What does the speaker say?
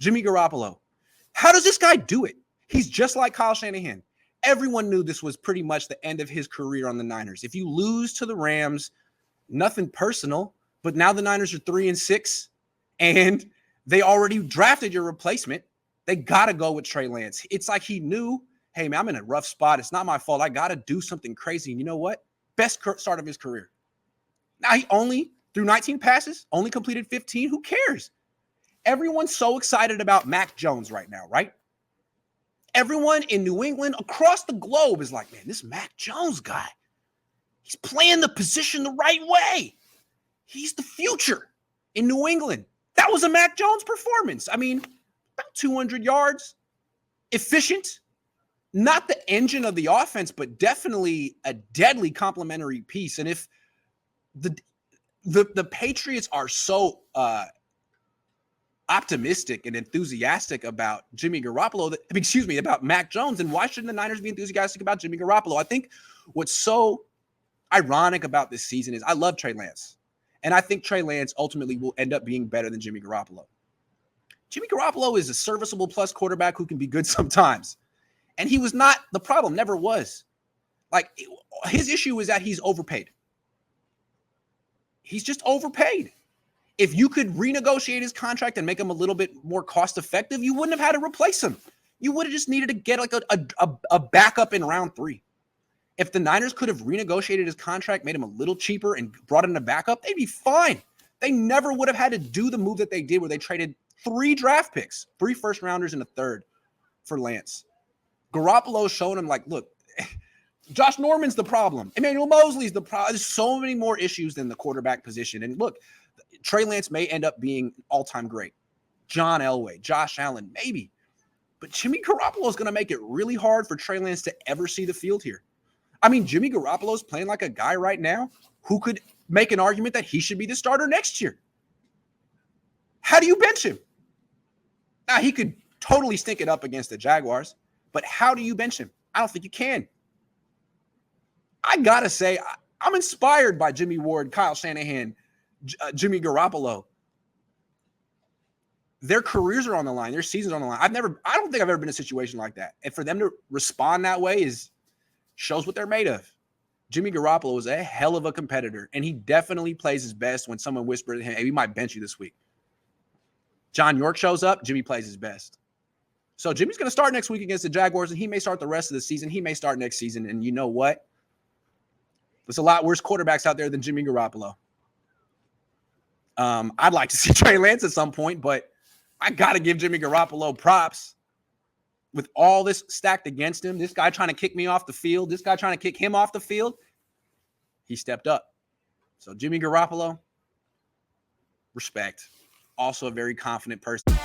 Jimmy Garoppolo. How does this guy do it? He's just like Kyle Shanahan. Everyone knew this was pretty much the end of his career on the Niners. If you lose to the Rams, nothing personal, but now the Niners are 3-6 and they already drafted your replacement. They got to go with Trey Lance. It's like he knew, hey, man, I'm in a rough spot. It's not my fault. I got to do something crazy. And you know what? Best start of his career. Now he only threw 19 passes, only completed 15. Who cares? Everyone's so excited about Mac Jones right now, right? Everyone in New England across the globe is like, man, this Mac Jones guy, he's playing the position the right way. He's the future in New England. That was a Mac Jones performance. I mean, about 200 yards, efficient, not the engine of the offense, but definitely a deadly complementary piece. And if the Patriots are so optimistic and enthusiastic about Jimmy Garoppolo, about Mac Jones, and why shouldn't the Niners be enthusiastic about Jimmy Garoppolo? I think what's so ironic about this season is I love Trey Lance, and I think Trey Lance ultimately will end up being better than Jimmy Garoppolo. Jimmy Garoppolo is a serviceable plus quarterback who can be good sometimes, and he was not the problem, never was. Like, his issue is that he's overpaid. He's just overpaid. If you could renegotiate his contract and make him a little bit more cost effective, you wouldn't have had to replace him. You would have just needed to get like a backup in round 3. If the Niners could have renegotiated his contract, made him a little cheaper, and brought in a backup, they'd be fine. They never would have had to do the move that they did where they traded 3 draft picks, 3 first rounders and a third for Lance. Garoppolo's showing him, like, look, Josh Norman's the problem. Emmanuel Mosley's the problem. There's so many more issues than the quarterback position. And look, Trey Lance may end up being all-time great. John Elway, Josh Allen, maybe. But Jimmy Garoppolo is going to make it really hard for Trey Lance to ever see the field here. I mean, Jimmy Garoppolo is playing like a guy right now who could make an argument that he should be the starter next year. How do you bench him? Now, he could totally stink it up against the Jaguars, but how do you bench him? I don't think you can. I got to say, I'm inspired by Jimmy Ward, Kyle Shanahan, Jimmy Garoppolo. Their careers are on the line. Their seasons are on the line. I don't think I've ever been in a situation like that. And for them to respond that way shows what they're made of. Jimmy Garoppolo is a hell of a competitor, and he definitely plays his best when someone whispers to him, hey, we might bench you this week. John York shows up, Jimmy plays his best. So Jimmy's going to start next week against the Jaguars, and he may start the rest of the season. He may start next season, and you know what? There's a lot worse quarterbacks out there than Jimmy Garoppolo. I'd like to see Trey Lance at some point, but I got to give Jimmy Garoppolo props. With all this stacked against him, this guy trying to kick me off the field, this guy trying to kick him off the field, he stepped up. So Jimmy Garoppolo, respect. Also a very confident person.